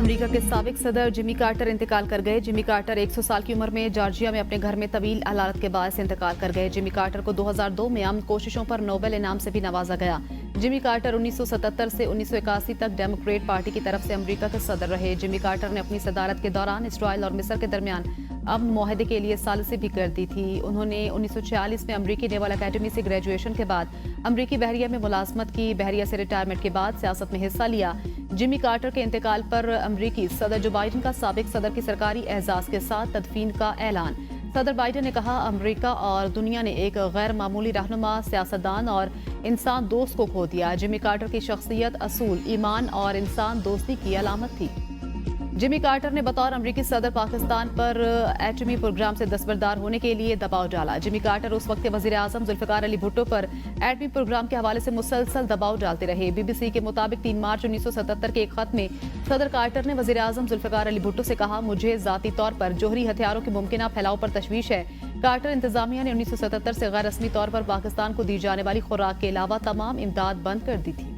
America के साबिक सदर जिमी कार्टर इंतकाल कर गए। जिमी कार्टर 100 साल की उम्र में जॉर्जिया में अपने घर में तवील अलालत के बाद इंतकाल कर गए। जिमी कार्टर को 2002 में अमन कोशिशों पर नोबेल इनाम से भी नवाजा गया। जिमी कार्टर 1977 से 1981 तक डेमोक्रेट पार्टी की तरफ से अमेरिका के सदर रहे। जिमी कार्टर ने अपनी सदारत के दौरान इसराइल और मिस्र के दरमियान अमन मुआहदे के लिए सालिसी भी कर दी थी। उन्होंने 1946 में अमरीकी नेवल अकेडमी से ग्रेजुएशन के बाद अमरीकी बहरिया में मुलाजमत की। बहरिया से रिटायरमेंट के बाद सियासत में हिस्सा लिया। जिमी कार्टर के इंतकाल पर अमरीकी सदर जो बाइडन का साबिक सदर की सरकारी एजाज के साथ तदफीन का ऐलान। सदर बाइडन ने कहा, अमरीका और दुनिया ने एक गैर मामूली रहनुमा, सियासतदान और इंसान दोस्त को खो दिया। जिमी कार्टर की शख्सियत असूल, ईमान और इंसान दोस्ती की अलामत थी। जिमी कार्टर ने बतौर अमरीकी सदर पाकिस्तान पर एटमी प्रोग्राम से दस्तबरदार होने के लिए दबाव डाला। जिमी कार्टर उस वक्त के वजीर आजम जुल्फिकार अली भुट्टो पर एटमी प्रोग्राम के हवाले से मुसलसल दबाव डालते रहे। BBC के मुताबिक 3 मार्च 1977 के एक खत में सदर कार्टर ने वजीर आजम जुल्फिकार अली भुट्टो से कहा, मुझे जाती तौर पर जोहरी हथियारों के मुमकिन फैलाव पर तशवीश है। कार्टर इंतजामिया ने 1977 से गैर रस्मी तौर पर पाकिस्तान को दी जाने वाली खुराक के अलावा तमाम इमदाद बंद कर दी थी।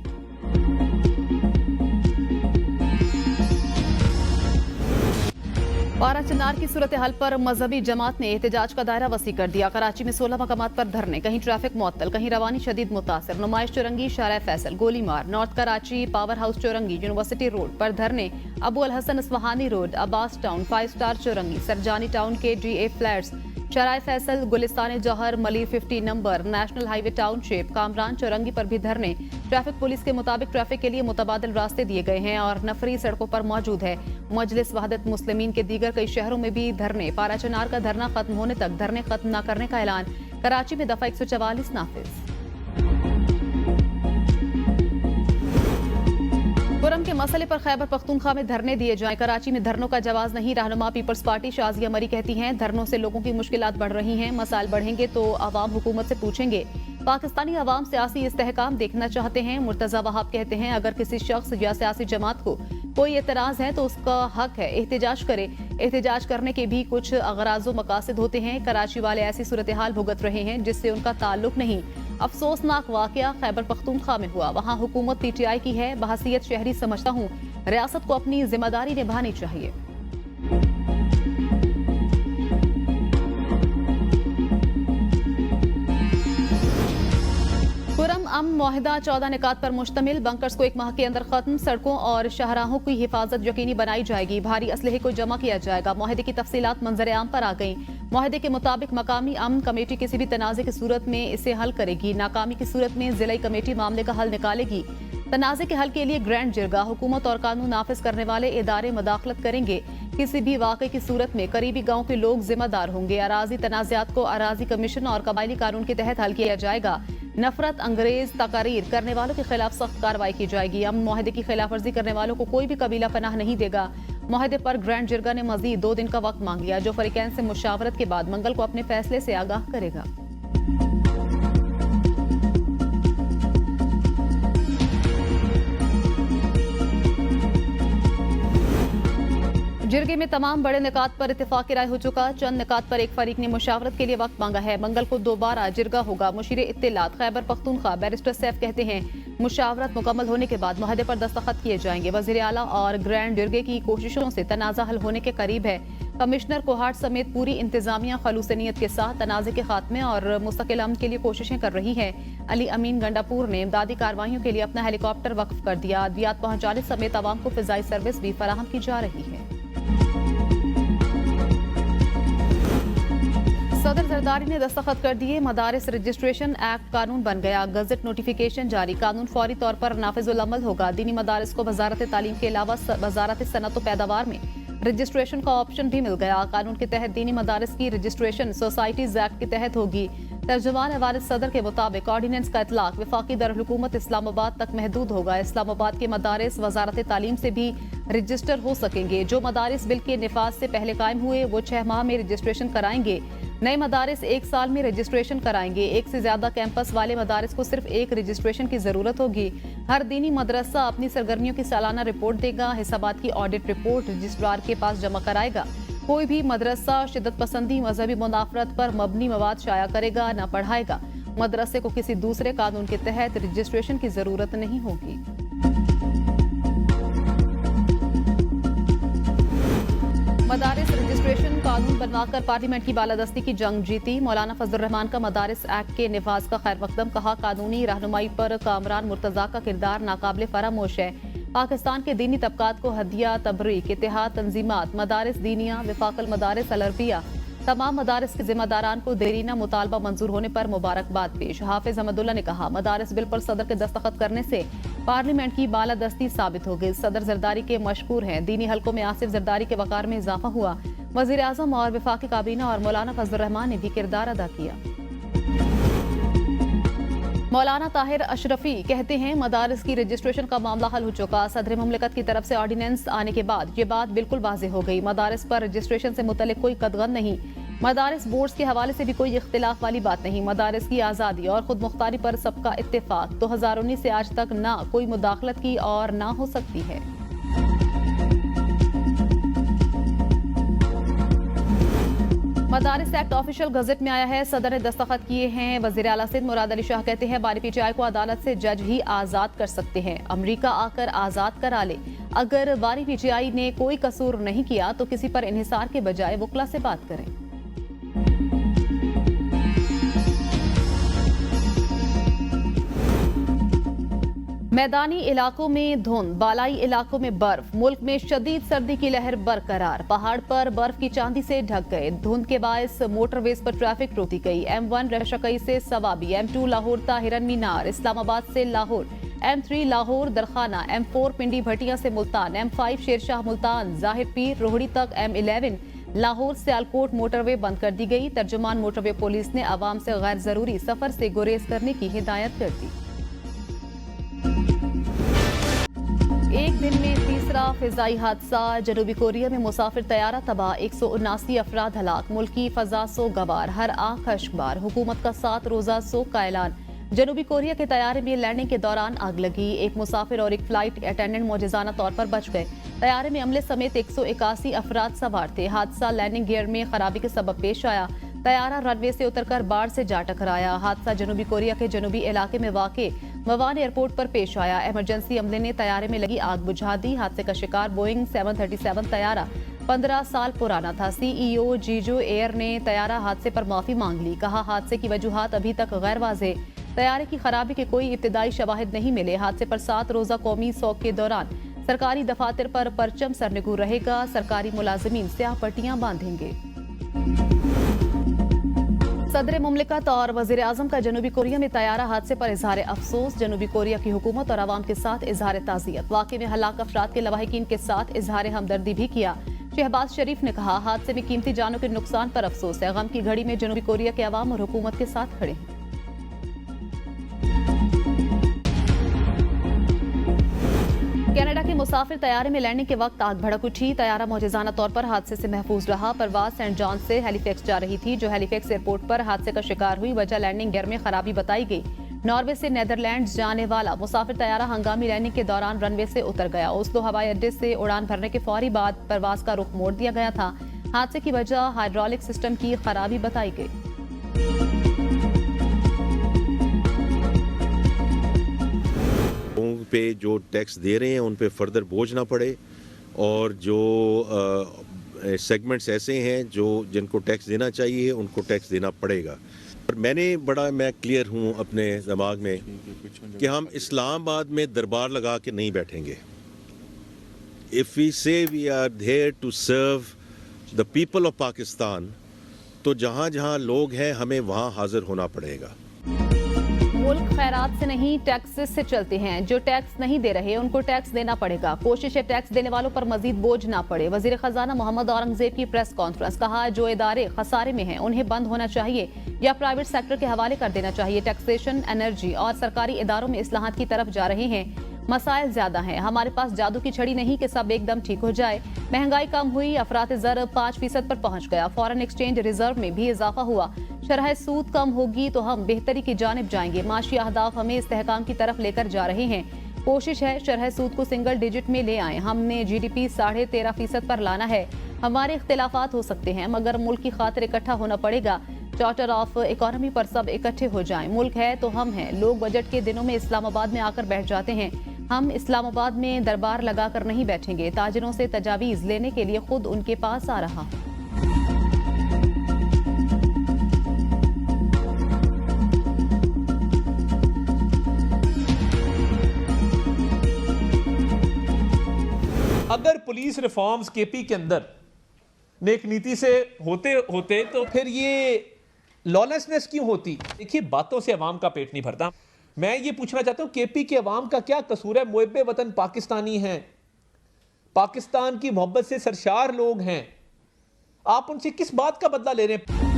बारा चिनार की सूरत हाल पर मजहबी जमात ने एहतजाज का दायरा वसी कर दिया। कराची में 16 मकामात पर धरने, कहीं ट्रैफिक मुअत्तल, कहीं रवानी शदीद मुतासर। Numaish Chowrangi, Shahra Faisal, Golimar, north Karachi power house Chowrangi, university road पर धरने, Abu al Hasan Isfahani road, Abbas town, 5 star Chowrangi, Surjani town के GA flats, Shahrah Faisal, Gulistan Jauhar, Malir 50 number, national highway township, Kamran Chowrangi पर भी धरने। ट्रैफिक पुलिस के मुताबिक ट्रैफिक के लिए मुतबादिल रास्ते दिए गए हैं और नफरी सड़कों पर मौजूद है। मजलिस वहदत मुस्लिमीन के दीगर कई शहरों में भी धरने। पारा चिनार का धरना खत्म होने तक धरने खत्म न करने का ऐलान। कराची में दफा 144 नाफिज। कुरम के मसले पर खैबर पख्तूनख्वा में धरने दिए जाएं। कराची में धरनों का जवाब नहीं। रहनुमा पीपल्स पार्टी शाजिया मरी कहती हैं, धरनों से लोगों की मुश्किलात बढ़ रही हैं। मसाइल बढ़ेंगे तो अवाम हुकूमत से पूछेंगे। पाकिस्तानी अवाम सियासी इस्तेहकाम देखना चाहते हैं। मुर्तजा वहाब कहते हैं, अगर किसी शख्स या सियासी जमात को कोई एतराज है तो उसका हक है, एहतजाज करे। एहतजाज करने के भी कुछ अगराज़ो मकासद होते हैं। कराची वाले ऐसी सूरत हाल भुगत रहे हैं जिससे उनका ताल्लुक नहीं। अफसोसनाक वाकया खैबर पख्तूनख्वा में हुआ। वहाँ हुकूमत PTI की है। बहसीयत शहरी समझता हूँ रियासत को अपनी जिम्मेदारी निभानी चाहिए। कुरम अमन मुआहिदा 14 निकात पर मुश्तमिल। बंकर्स को 1 माह के अंदर खत्म। सड़कों और शाहराहों की हिफाजत यकीनी बनाई जाएगी। भारी असलहे को जमा किया जाएगा। मुआहिदे की तफसीलात मंजर आम पर आ गई। मुआहिदे के मुताबिक मकामी अमन कमेटी किसी भी तनाज़े की सूरत में इसे हल करेगी। नाकामी की सूरत में जिला कमेटी मामले का हल निकालेगी। तनाज़े के हल के लिए ग्रैंड जिरगा, हुकूमत और कानून नाफिज करने वाले इदारे मदाखलत करेंगे। किसी भी वाक़े की सूरत में करीबी गाँव के लोग जिम्मेदार होंगे। अराजी तनाज़ात को अराजी कमीशन और कबायली कानून के तहत हल किया जाएगा। नफरत अंग्रेज तकारीर करने वालों के खिलाफ सख्त कार्रवाई की जाएगी। अमन मुआहिदे की खिलाफ वर्जी करने वालों को कोई भी कबीला पनाह नहीं देगा। मुआहिदे पर ग्रैंड जिरगा ने मजीद 2 दिन का वक्त मांग लिया, जो फरीकैन से मुशावरत के बाद मंगल को अपने फैसले से आगाह करेगा। जिरगे में तमाम बड़े निकात पर इत्तेफाक की राय हो चुका। चंद निकात पर एक फरीक ने मुशावरत के लिए वक्त मांगा है। मंगल को दोबारा जिरगा होगा। मुशीर इत्तिलात खैबर पख्तूनख्वा बैरिस्टर सैफ कहते हैं, मुशावरत मुकम्मल होने के बाद मुआहदे पर दस्तखत किए जाएंगे। वजीर आला और ग्रैंड जिरगे की कोशिशों से तनाज़ा हल होने के करीब है। कमिश्नर कोहाट समेत पूरी इंतजामिया खलूस नीयत के साथ तनाज़े के खात्मे और मुस्तकिल अमन के लिए कोशिशें कर रही है। अली अमीन गंडापुर ने इमदादी कार्रवाइयों के लिए अपना हेलीकॉप्टर वक्फ कर दिया। अद्वियात पहुंचाने समेत आवाम को फिजाई सर्विस भी फराहम की जा रही है। सदर जरदारी ने दस्तखत कर दिए। मदारिस रजिस्ट्रेशन एक्ट कानून बन गया। गजट नोटिफिकेशन जारी। कानून फौरी तौर पर नाफिजुल अमल होगा। दीनी मदारिस को वजारत तालीम के अलावा वजारत सनत व पैदावार में रजिस्ट्रेशन का ऑप्शन भी मिल गया। कानून के तहत दीनी मदारिस की रजिस्ट्रेशन सोसाइटीज एक्ट के तहत होगी। तर्जुमान वारिस सदर के मुताबिक ऑर्डिनेंस का इतलाक वफाकी दारुल-हुकूमत इस्लामाबाद तक महदूद होगा। इस्लामाबाद के मदारिस वजारत तालीम से भी रजिस्टर हो सकेंगे। जो मदारिस बिल के निफाज से पहले कायम हुए वो 6 माह में रजिस्ट्रेशन कराएंगे। नए मदारिस 1 साल में रजिस्ट्रेशन कराएंगे। 1 से ज्यादा कैंपस वाले मदारिस को सिर्फ 1 रजिस्ट्रेशन की जरूरत होगी। हर दीनी मदरसा अपनी सरगर्मियों की सालाना रिपोर्ट देगा। हिसाबात की ऑडिट रिपोर्ट रजिस्ट्रार के पास जमा कराएगा। कोई भी मदरसा शिद्दत पसंदी, मजहबी मुनाफरत पर मबनी मवाद शाया करेगा न पढ़ाएगा। मदरसे को किसी दूसरे कानून के तहत रजिस्ट्रेशन की जरूरत नहीं होगी। मदारिस रजिस्ट्रेशन कानून बनवाकर पार्लियामेंट की बालादस्ती की जंग जीती। मौलाना फजलुर रहमान का मदारिस एक्ट के निफाज का खैर मकदम, कहा कानूनी रहनुमाई पर कामरान मुर्तजा का किरदार नाकाबिले फरामोश है। पाकिस्तान के दीनी तबकात को हदिया तबरीक इत्तेहाद तंजीमात मदारिस दीनिया विफाकल मदारिस अलरबिया तमाम मदारिस के जिम्मेदारान को देरीना मुतालबा मंजूर होने पर मुबारकबाद पेश। हाफिज अहमदुल्ला ने कहा मदारिस बिल पर सदर के दस्तखत करने से पार्लियामेंट की बालादस्ती साबित हो गई। सदर जरदारी के मशकूर हैं। दीनी हलकों में आसिफ जरदारी के वकार में इजाफा हुआ। वजीर आजम और विफाकी काबीना और मौलाना फजलुर रहमान ने भी किरदार अदा किया। मौलाना ताहिर अशरफी कहते हैं मदारिस की रजिस्ट्रेशन का मामला हल हो चुका। सदर मुमलिकत की तरफ से ऑर्डिनेंस आने के बाद ये बात बिल्कुल वाज़ेह हो गई। मदारिस पर रजिस्ट्रेशन से मुतल्लिक कोई कदगन नहीं। मदारिस बोर्ड्स के हवाले से भी कोई इख्तिलाफ वाली बात नहीं। मदारिस की आज़ादी और खुद मुख्तारी पर सबका इत्तेफाक। 2019 से आज तक ना कोई मुदाखलत की और ना हो सकती है। मदारिस एक्ट ऑफिशियल गजट में आया है। सदर ने दस्तखत किए हैं। वजीर आला सिंध मुराद अली शाह कहते हैं बारी पीटीआई को अदालत से जज ही आजाद कर सकते हैं। अमरीका आकर आजाद करा ले। अगर बारी पीटीआई ने कोई कसूर नहीं किया तो किसी पर इन्हिसार के बजाय वकला से बात करें। मैदानी इलाकों में धुंध, बालाई इलाकों में बर्फ। मुल्क में शदीद सर्दी की लहर बरकरार। पहाड़ पर बर्फ की चांदी से ढक गए। धुंध के बायस मोटरवेज पर ट्रैफिक रोकी गई। M1 रहशकई से सवाबी, M2 लाहौर ताहिरन मीनार, इस्लामाबाद से लाहौर, M3 लाहौर दरखाना, M4 पिंडी भटिया से मुल्तान, M5 शेरशाह मुल्तान जाहिर पीर रोहड़ी तक, M11 लाहौर सियालकोट मोटरवे बंद कर दी गई। तर्जुमान मोटरवे पुलिस ने आवाम से गैर जरूरी सफर से गुरेज करने की हिदायत कर दी। एक दिन में तीसरा फिजाई हादसा। जनूबी कोरिया में मुसाफिर तैयारा तबाह, 179 अफराद हलाक। मुल्की फजा सो गवार, हर आंख अश्कबार। हुकूमत का 7 रोजा सोग का ऐलान। जनूबी कोरिया के तैयारे में लैंडिंग के दौरान आग लगी। एक मुसाफिर और एक फ्लाइट अटेंडेंट मौजज़ाना तौर पर बच गए। तैयारे में अमले समेत 181 अफराद सवार थे। हादसा लैंडिंग गियर में खराबी के सबब पेश आया। तैयारा रनवे से उतरकर बाढ़ से जा टकराया। हादसा जनूबी कोरिया के जनूबी इलाके में वाक़े मवान एयरपोर्ट पर पेश आया। इमरजेंसी अमले ने तैयारे में लगी आग बुझा दी। हादसे का शिकार बोइंग 737 तैयारा 15 साल पुराना था। CEO जीजो एयर ने तैयारा हादसे पर माफी मांग ली। कहा हादसे की वजूहात अभी तक गैर वाज़े। तैयारे की खराबी के कोई इब्तिदाई शवाहिद नहीं मिले। हादसे पर 7 रोजा कौमी शौक के दौरान सरकारी दफातर पर परचम सरनगू रहेगा। सरकारी मुलाजिमीन स्याह पट्टियां बांधेंगे। सदर मुमलिकत और वजीर आजम का जनूबी कोरिया में तैयारा हादसे पर इजहार अफसोस। जनूबी कोरिया की हुकूमत और आवाम के साथ इजहार ताज़ियत। वाक़े में हलाक अफराद के लवाहिकीन के साथ इजहार हमदर्दी भी किया। शहबाज शरीफ ने कहा हादसे में कीमती जानों के नुकसान पर अफसोस है। गम की घड़ी में जनूबी कोरिया के अवाम और हुकूमत के साथ खड़े हैं। कनाडा के मुसाफिर तैयारे में लैंडिंग के वक्त आग भड़क उठी। तैयारा मौजज़ाना तौर पर हादसे से महफूज रहा। परवाज सेंट जॉन से हैलीफैक्स जा रही थी, जो हैलीफैक्स एयरपोर्ट पर हादसे का शिकार हुई। वजह लैंडिंग गियर में खराबी बताई गई। नॉर्वे से नेदरलैंड्स जाने वाला मुसाफिर तैयारा हंगामी लैंडिंग के दौरान रनवे से उतर गया। ओस्लो हवाई अड्डे से उड़ान भरने के फौरी बाद परवाज का रुख मोड़ दिया गया था। हादसे की वजह हाइड्रोलिक सिस्टम की खराबी बताई गई। पे जो टैक्स दे रहे हैं उन पे फर्दर बोझ ना पड़े, और जो सेगमेंट्स ऐसे हैं जो जिनको टैक्स देना चाहिए उनको टैक्स देना पड़ेगा। और मैं क्लियर हूँ अपने दिमाग में कि हम इस्लामाबाद में दरबार लगा के नहीं बैठेंगे। If we say we are there to serve the people of Pakistan, तो जहाँ जहाँ लोग हैं हमें वहाँ हाजिर होना पड़ेगा। मुल्क खैरात से नहीं टैक्सेस से चलते हैं। जो टैक्स नहीं दे रहे उनको टैक्स देना पड़ेगा। कोशिश है टैक्स देने वालों पर मजीद बोझ ना पड़े। वजीर खजाना मोहम्मद औरंगजेब की प्रेस कॉन्फ्रेंस। कहा जो इदारे खसारे में हैं उन्हें बंद होना चाहिए या प्राइवेट सेक्टर के हवाले कर देना चाहिए। टैक्सेशन, एनर्जी और सरकारी इदारों में इस्लाहात की तरफ जा रहे हैं। मसाइल ज्यादा हैं। हमारे पास जादू की छड़ी नहीं कि सब एकदम ठीक हो जाए। महंगाई कम हुई, अफरात ज़र 5% पर पहुंच गया। फॉरेन एक्सचेंज रिजर्व में भी इजाफा हुआ। शरह सूद कम होगी तो हम बेहतरी की जानिब जाएंगे। माशी अहदाफ हमें इस्तेहकाम की तरफ लेकर जा रहे हैं। कोशिश है शरह सूद को सिंगल डिजिट में ले आए। हमने GDP 13.5% पर लाना है। हमारे इख्तिलाफात हो सकते हैं मगर मुल्क की खातिर इकट्ठा होना पड़ेगा। चार्टर ऑफ इकोनॉमी पर सब इकट्ठे हो जाएं। मुल्क है तो हम हैं। लोग बजट के दिनों में इस्लामाबाद में आकर बैठ जाते हैं। हम इस्लामाबाद में दरबार लगाकर नहीं बैठेंगे। ताजिरों से तजावीज़ लेने के लिए खुद उनके पास आ रहा हूं। अगर पुलिस रिफॉर्म्स केपी के अंदर नेक नीति से होते होते तो फिर ये लॉलेसनेस क्यों होती? देखिए, बातों से अवाम का पेट नहीं भरता। मैं ये पूछना चाहता हूं, केपी के अवाम का क्या कसूर है? मुहिब्बे वतन पाकिस्तानी हैं, पाकिस्तान की मोहब्बत से सरशार लोग हैं, आप उनसे किस बात का बदला ले रहे हैं?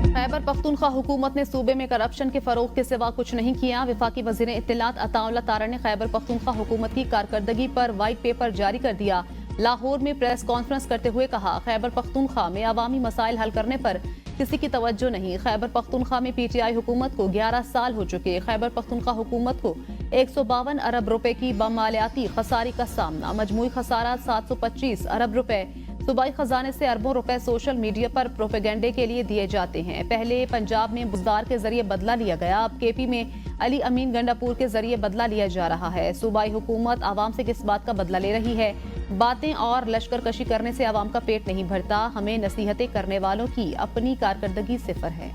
खैबर पख्तूनख्वा हुकूमत ने सूबे में करप्शन के फरोग के सिवा कुछ नहीं किया। वफाकी वज़ीर इत्तलात अताउल्लाह तारा ने खैबर पख्तूनख्वा हुकूमत की कारकर्दगी पर वाइट पेपर जारी कर दिया। लाहौर में प्रेस कॉन्फ्रेंस करते हुए कहा, खैबर पख्तूनख्वा में अवामी मसाइल हल करने पर किसी की तवज्जो नहीं। खैबर पख्तूनख्वा में PTI हुकूमत को 11 साल हो चुके। खैबर पख्तूनख्वा हुकूमत को 152 अरब रुपए की बमालियाती खसारी का सामना। मजमूई खसारा 725 अरब रुपए। सूबाई खजाने से अरबों रुपए सोशल मीडिया पर प्रोपेगेंडे के लिए दिए जाते हैं। पहले पंजाब में बुजदार के जरिए बदला लिया गया, अब KP में अली अमीन गंडापुर के जरिए बदला लिया जा रहा है। सूबाई हुकूमत आवाम से किस बात का बदला ले रही है? बातें और लश्कर कशी करने से आवाम का पेट नहीं भरता। हमें नसीहतें करने वालों की अपनी कारकर्दगी सिफर है।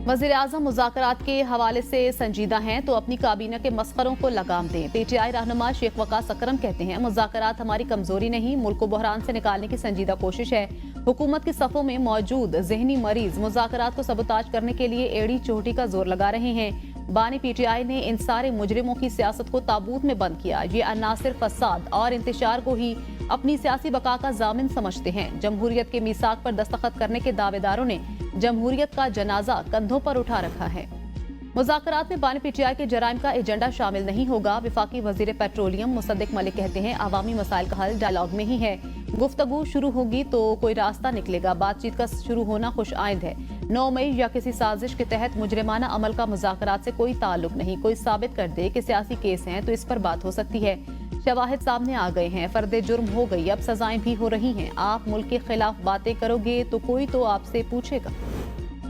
वज़ीर आज़म मुज़ाकरात के हवाले से संजीदा हैं तो अपनी काबीना के मस्खरों को लगाम दें। PTI रहनुमा शेख वकास अकरम कहते हैं, मुज़ाकरात हमारी कमजोरी नहीं, मुल्क को बहरान से निकालने की संजीदा कोशिश है। हुकूमत की सफ़ों में मौजूद ज़हनी मरीज मुज़ाकरात को सबोताज करने के लिए एड़ी चोटी का जोर लगा रहे हैं। बानी PTI ने इन सारे मुजरिमों की सियासत को ताबूत में बंद किया। ये अनासिर फसाद और इंतशार को ही अपनी सियासी बका का जामिन समझते हैं। जमहूरियत के मीसाक पर दस्तखत करने के दावेदारों ने जमहूरियत का जनाजा कंधों पर उठा रखा है। मुज़ाकरात में बानी PTI के जराइम का एजेंडा शामिल नहीं होगा। विफाकी वजीर पेट्रोलियम मुसद्दिक मलिक कहते हैं, अवामी मसाइल का हल डायलॉग में ही है। गुफ्तगू शुरू होगी तो कोई रास्ता निकलेगा। बातचीत का शुरू होना खुश आइंद है। 9 मई या किसी साजिश के तहत मुजरिमाना अमल का मुज़ाकरात से कोई ताल्लुक नहीं। कोई साबित कर दे कि सियासी केस हैं तो इस पर बात हो सकती है। शवाहिद सामने आ गए हैं, फर्दे जुर्म हो गई, अब सजाएं भी हो रही हैं। आप मुल्क के खिलाफ बातें करोगे तो कोई तो आपसे पूछेगा।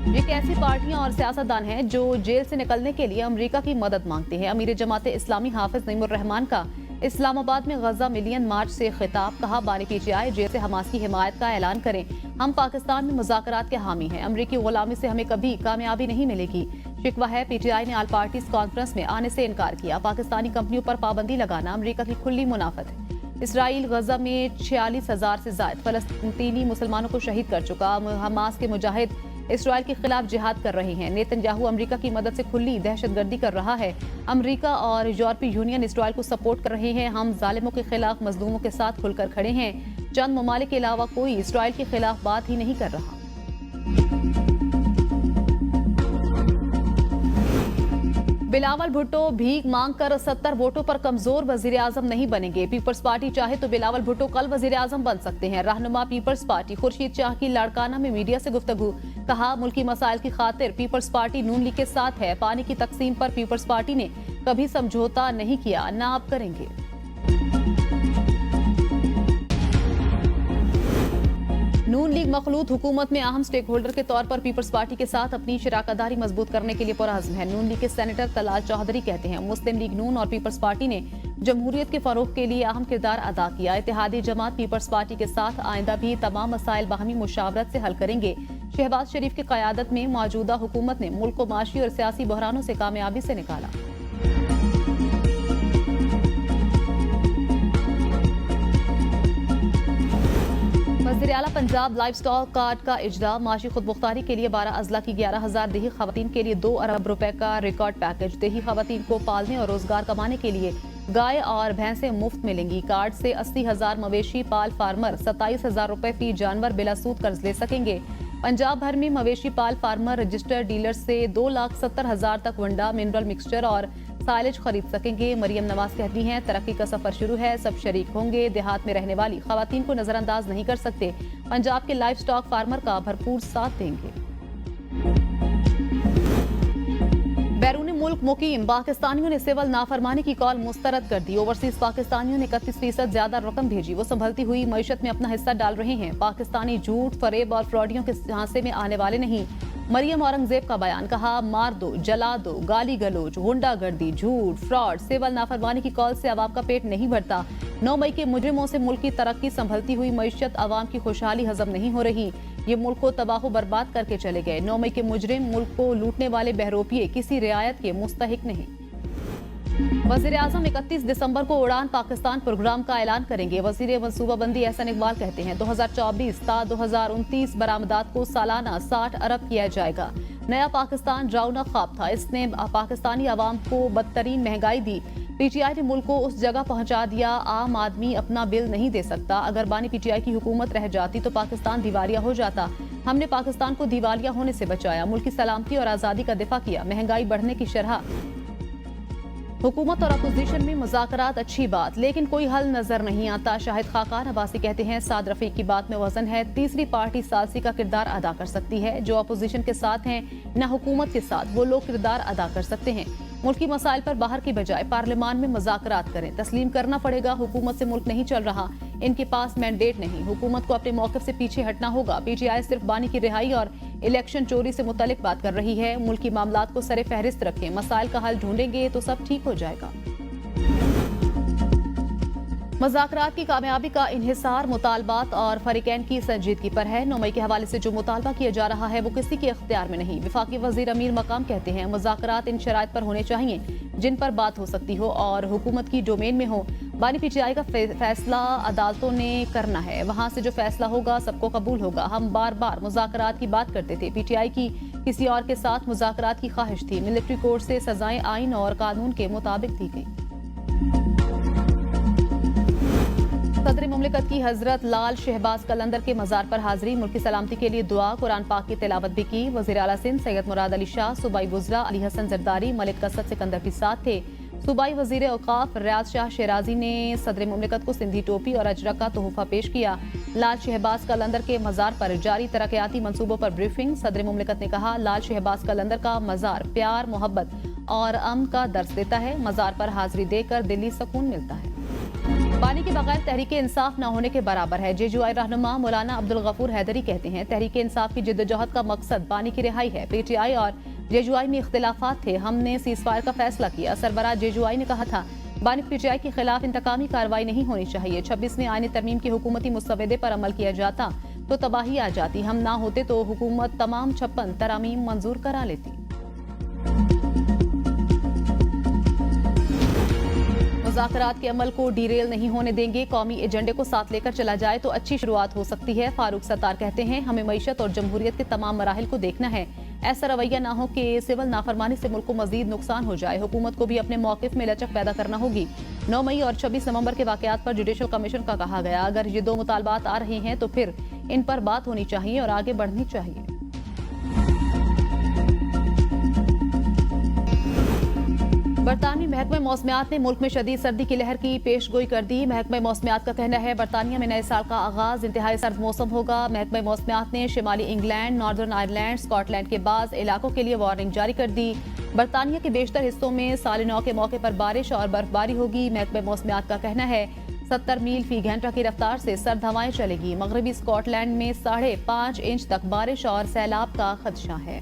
ये कैसी पार्टियां और सियासतदान हैं जो जेल से निकलने के लिए अमेरिका की मदद मांगते हैं? अमीर जमाते इस्लामी हाफिज नईमुर रहमान का इस्लामाबाद में गजा मिलियन मार्च से खिताब। कहा, बानी PTI जेल से हमास की हिमायत का ऐलान करें। हम पाकिस्तान में मुज़ाकरात के हामी हैं। अमरीकी गुलामी से हमें कभी कामयाबी नहीं मिलेगी। शिकवा है, PTI ने ऑल पार्टीज कॉन्फ्रेंस में आने से इनकार किया। पाकिस्तानी कंपनियों पर पाबंदी लगाना अमरीका की खुली मुनाफत है। इसराइल गजा में 46,000 से ज्यादा फलस्तीनी मुसलमानों को शहीद कर चुका। हमास के मुजाहिद इसराइल के खिलाफ जिहाद कर रहे हैं। नेतन्याहू अमेरिका की मदद से खुली दहशतगर्दी कर रहा है। अमेरिका और यूरोपीय यूनियन इसराइल को सपोर्ट कर रहे हैं। हम जालिमों के खिलाफ मजलूमों के साथ खुलकर खड़े हैं। चंद ममालिक के अलावा कोई इसराइल के खिलाफ बात ही नहीं कर रहा। बिलावल भुट्टो भीख मांगकर 70 वोटों पर कमजोर वजीर आजम नहीं बनेंगे। पीपल्स पार्टी चाहे तो बिलावल भुट्टो कल वजीर आजम बन सकते हैं। रहनुमा पीपल्स पार्टी खुर्शीद शाह की लाड़काना में मीडिया से गुफ्तगू। कहा, मुल्की मसाइल की खातिर पीपल्स पार्टी नून लीग के साथ है। पानी की तकसीम पर पीपल्स पार्टी ने कभी समझौता नहीं किया, ना अब करेंगे। नून लीग मखलूत हुकूमत में अहम स्टेक होल्डर के तौर पर पीपल्स पार्टी के साथ अपनी शराकतदारी मजबूत करने के लिए पुरअज़्म है। नून लीग के सेनेटर तलाल चौधरी कहते हैं, मुस्लिम लीग नून और पीपल्स पार्टी ने जमहूरियत के फरोग के लिए अहम किरदार अदा किया। इत्तेहादी जमात पीपल्स पार्टी के साथ आइंदा भी तमाम मसाइल बाहमी मुशावरत से हल करेंगे। शहबाज शरीफ की क़यादत में मौजूदा हुकूमत ने मुल्क को माशी और सियासी बहरानों से कामयाबी से निकाला। वज़ीर आला पंजाब लाइफ स्टॉक कार्ड का इजरा। माशी खुदमुख्तारी के लिए 12 अजला की 11,000 देही खवातीन के लिए 2 अरब रुपए का रिकॉर्ड पैकेज। देही खवातीन को पालने और रोजगार कमाने के लिए गाय और भैंसें मुफ्त मिलेंगी। कार्ड से 80,000 मवेशी पाल फार्मर 27,000 रुपए फी जानवर बिला सूद कर्ज ले सकेंगे। पंजाब भर में मवेशी पाल फार्मर रजिस्टर्ड डीलर से 2,70,000 तक वंडा मिनरल मिक्सचर और साइलेज खरीद सकेंगे। मरियम नवाज कहती हैं, तरक्की का सफर शुरू है, सब शरीक होंगे। देहात में रहने वाली खवातीन को नजरअंदाज नहीं कर सकते। पंजाब के लाइफ स्टॉक फार्मर का भरपूर साथ देंगे। बैरून मुल्क मुकीम पाकिस्तानियों ने सिविल नाफरमानी की कॉल मुस्तरद कर दी। ओवरसीज पाकिस्तानियों ने 31% ज्यादा रकम भेजी। वो संभलती हुई मईशत में अपना हिस्सा डाल रहे हैं। पाकिस्तानी झूठ, फरेब और फ्रॉडियों के झांसे में आने वाले नहीं। मरियम औरंगजेब का बयान, कहा मार दो, जला दो, गाली गलोच, गुंडागर्दी, झूठ, फ्रॉड, सिविल नाफरमानी की कॉल से अवाम का पेट नहीं भरता। 9 मई के मुजरिमों से मुल्क की तरक्की, संभलती हुई मईशत, अवाम की खुशहाली हजम नहीं हो रही। ये मुल्क को तबाह बर्बाद करके चले गए। 9 मई के मुजरिम, मुल्क को लूटने वाले बहरूपिये किसी रियायत के मुस्तहिक नहीं। वजीर आजम 31 दिसंबर को उड़ान पाकिस्तान प्रोग्राम का ऐलान करेंगे। वजीर मनसूबाबंदी एहसन इकबाल कहते हैं 2024 ता 2029 बरामदात को सालाना 60 अरब किया जाएगा। नया पाकिस्तान ड्राउना ख्वाब था, इसने पाकिस्तानी आवाम को बदतरीन महंगाई दी। पीटीआई ने मुल्क को उस जगह पहुंचा दिया, आम आदमी अपना बिल नहीं दे सकता। अगर बानी पीटीआई की हुकूमत रह जाती तो पाकिस्तान दिवालिया हो जाता। हमने पाकिस्तान को दिवालिया होने से बचाया, मुल्क की सलामती और आज़ादी का दिफा किया। महंगाई बढ़ने की शरह, हुकूमत और अपोजिशन में मुज़ाकरात अच्छी बात, लेकिन कोई हल नजर नहीं आता। शाहिद खाकान अब्बासी कहते हैं साद रफीक की बात में वजन है। तीसरी पार्टी सालसी का किरदार अदा कर सकती है। जो अपोजिशन के साथ हैं न हुकूमत के साथ, वो लोग किरदार अदा कर सकते हैं। मुल्की मसाइल पर बाहर की बजाय पार्लियामान में मुज़ाकरात करें। तस्लीम करना पड़ेगा हुकूमत से मुल्क नहीं चल रहा, इनके पास मैंडेट नहीं। हुकूमत को अपने मौक़िफ़ से पीछे हटना होगा। पीटीआई सिर्फ बानी की रिहाई और इलेक्शन चोरी से मुतल्लिक बात कर रही है। मुल्की मामलात को सरे फहरिस्त रखें, मसाइल का हल ढूंढेंगे तो सब ठीक हो जाएगा। मुज़ाकरात की कामयाबी का इन्हिसार मुतालबात और फरीकैन की संजीदगी पर है। 9 मई के हवाले से जो मुतालबा किया जा रहा है वो किसी के इख्तियार में नहीं। वफाकी वजीर अमीर मकाम कहते हैं मुज़ाकरात इन शराइत पर होने चाहिए जिन पर बात हो सकती हो और हुकूमत की डोमेन में हो। बानी पीटीआई का फैसला अदालतों ने करना है, वहाँ से जो फैसला होगा सबको कबूल होगा। हम बार बार मुज़ाकरात की बात करते थे, पीटीआई की किसी और के साथ मुज़ाकरात की ख्वाहिश थी। मिलिट्री कोर्ट से सजाएं आइन और कानून के मुताबिक दी गई। सदर मुमलिकत की हजरत लाल शहबाज कलंदर के मज़ार पर हाजिरी, मुल्क की सलामती के लिए दुआ, कुरान पाक की तिलावत भी की। वज़ीर आला सिंध सैयद मुराद अली शाह, सूबाई वज़रा अली हसन जरदारी, मलिक कसरत सिकंदर भी साथ थे। सूबाई वज़ीर औक़ाफ़ रियाज शाह शिराजी ने सदर मुमलिकत को सिंधी टोपी और अजरक का तोहफा पेश किया। लाल शहबाज कलंदर के मज़ार पर जारी तरक्याती मंसूबों पर ब्रीफिंग। सदर मुमलिकत ने कहा लाल शहबाज कलंदर का मज़ार प्यार, मोहब्बत और अमन का दर्स देता है। मज़ार पर हाजिरी देकर दिली सुकून मिलता है। बानी के बगैर तहरीक इंसाफ न होने के बराबर है। जेजुआई रहनुमा मौलाना अब्दुल गफूर हैदरी कहते हैं तहरीक इंसाफ की जिद्दोजहद का मकसद बानी की रिहाई है। पीटीआई और जेजुआई में इख्तिलाफात थे, हमने सीज़फायर का फैसला किया। सरबराह जेजुआई ने कहा था बानी पीटीआई के खिलाफ इंतकामी कार्रवाई नहीं होनी चाहिए। 26 में आईन तरमीम की हुकूमती मुस्तवदे पर अमल किया जाता तो तबाही आ जाती। हम ना होते तो हुकूमत तमाम 56 तरामीम मंजूर करा लेती। मुज़ाकरात के अमल को डीरेल नहीं होने देंगे। कौमी एजेंडे को साथ लेकर चला जाए तो अच्छी शुरुआत हो सकती है। फारूक सत्तार कहते हैं हमें मईशत और जमहूरियत के तमाम मराहिल को देखना है। ऐसा रवैया ना हो कि सिविल नाफरमानी से मुल्क को मजीद नुकसान हो जाए। हुकूमत को भी अपने मौक़िफ़ में लचक पैदा करना होगी। 9 मई और 26 नवंबर के वाक़यात पर जुडिशल कमीशन का कहा गया अगर ये दो मुतालबात आ रहे हैं तो फिर इन पर बात होनी चाहिए और आगे बढ़नी चाहिए। बरतानवी महकमा मौसमियात ने मुल्क में शदीद सर्दी की लहर की पेशगोई कर दी। महकमा मौसमियात का कहना है बरतानिया में नए साल का आगाज इंतहाई सर्द मौसम होगा। महकमा मौसमियात ने शिमाली इंग्लैंड, नॉर्दर्न आयरलैंड, स्कॉटलैंड के बाज़ इलाकों के लिए वार्निंग जारी कर दी। बरतानिया के बेशतर हिस्सों में साल नौ के मौके पर बारिश और बर्फबारी होगी। महकमा मौसमियात का कहना है 70 मील फी घंटा की रफ्तार से सर्द हवाएं चलेगी। मगरबी स्कॉटलैंड में 5.5 इंच तक बारिश और सैलाब का खदशा है।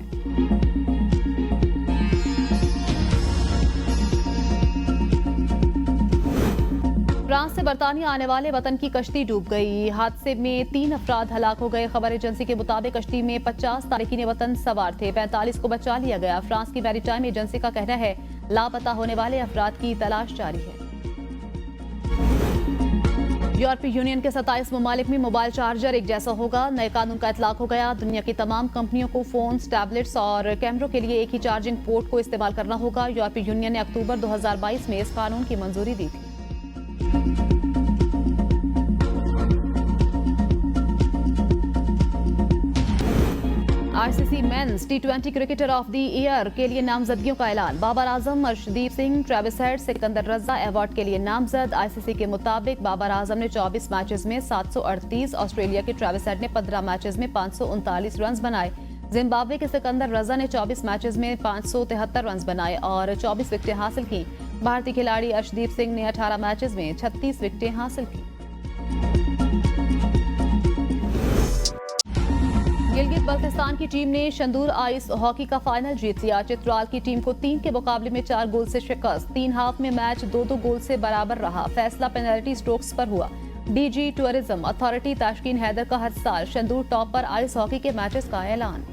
फ्रांस से बरतानिया आने वाले वतन की कश्ती डूब गई। हादसे में 3 अफराद हलाक हो गए। खबर एजेंसी के मुताबिक कश्ती में 50 तारकीन वतन सवार थे, 45 को बचा लिया गया। फ्रांस की मैरीटाइम एजेंसी का कहना है लापता होने वाले अफराद की तलाश जारी है। यूरोपीय यूनियन के 27 ममालिक में मोबाइल चार्जर एक जैसा होगा। नए कानून का इतलाक हो गया। दुनिया की तमाम कंपनियों को फोन्स, टैबलेट्स और कैमरों के लिए एक ही चार्जिंग पोर्ट को इस्तेमाल करना होगा। यूरोपीय यूनियन ने अक्टूबर 2022 में इस कानून की मंजूरी दी थी। ICC men's T20 cricketer of the year के लिए नामजदगियों का ऐलान। बाबर आजम, अर्शदीप सिंह, ट्रेविस हेड, सिकंदर रजा अवार्ड के लिए नामजद। आईसीसी के मुताबिक बाबर आजम ने 24 मैचेस में 738, ऑस्ट्रेलिया के ट्रेविस हेड ने 15 मैचेस में 539 रन बनाए। जिम्बाब्वे के सिकंदर रजा ने 24 मैचेस में 573 रन बनाए और 24 विकेटें हासिल की। भारतीय खिलाड़ी अर्शदीप सिंह ने 18 मैचेस में 36 विकेटें हासिल की। गिलगित बल्तिस्तान की टीम ने शंदूर आइस हॉकी का फाइनल जीत लिया। चित्राल की टीम को 3 के मुकाबले में 4 गोल से शिकस्त। 3 हाफ में मैच 2-2 गोल से बराबर रहा। फैसला पेनल्टी स्ट्रोक्स पर हुआ। डीजी टूरिज्म अथॉरिटी ताशकीन हैदर का हर साल शंदूर टॉप पर आइस हॉकी के मैचेस का ऐलान।